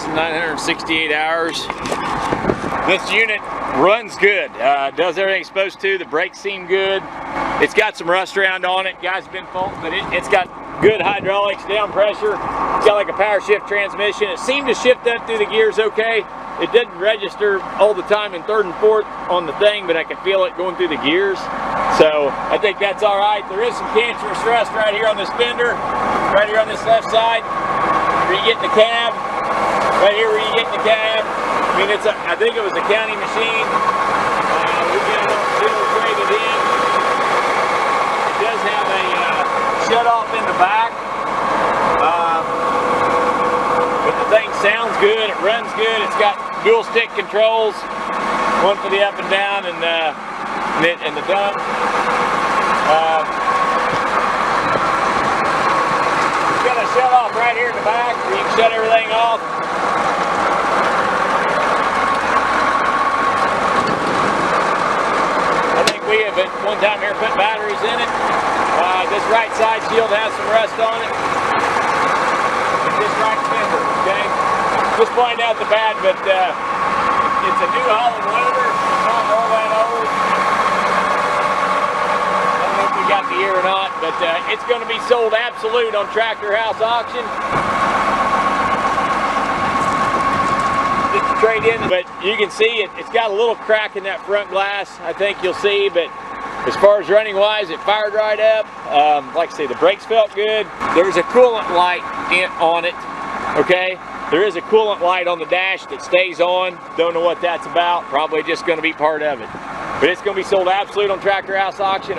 1,968 hours. This unit runs good, does everything it's supposed to. The brakes seem good. It's got some rust around on it. Guys have been faulting, but it's got good hydraulics, down pressure. It's got like a Powershift transmission. It seemed to shift up through the gears okay. It didn't register all the time in third and fourth on the thing, but I could feel it going through the gears. So I think that's all right. There is some cancerous rust right here on this fender, right here on this left side, where you get in the cab, right here where you get in the cab. I mean, I think it was a county machine. We got it on silver traded in. It does have a shut off in the back. But the thing sounds good, it runs good. It's got dual stick controls, one for the up and down and the dump. It's got a shut off right here in the back where you can shut everything off. I think we have at one time here put batteries in it. This right side shield has some rust on it. This right fender, okay? Just pointing out the bad, but it's a new HOLLAND loader. It's not all that old. I don't know if we got the year or not, but it's going to be sold absolute on Tractor House Auction. Just to trade in, but you can see it's got a little crack in that front glass. I think you'll see, but as far as running wise, it fired right up. Like I say, the brakes felt good. There's a coolant light on it, okay? There is a coolant light on the dash that stays on. Don't know what that's about. Probably just going to be part of it. But it's going to be sold absolute on Tractor House Auction.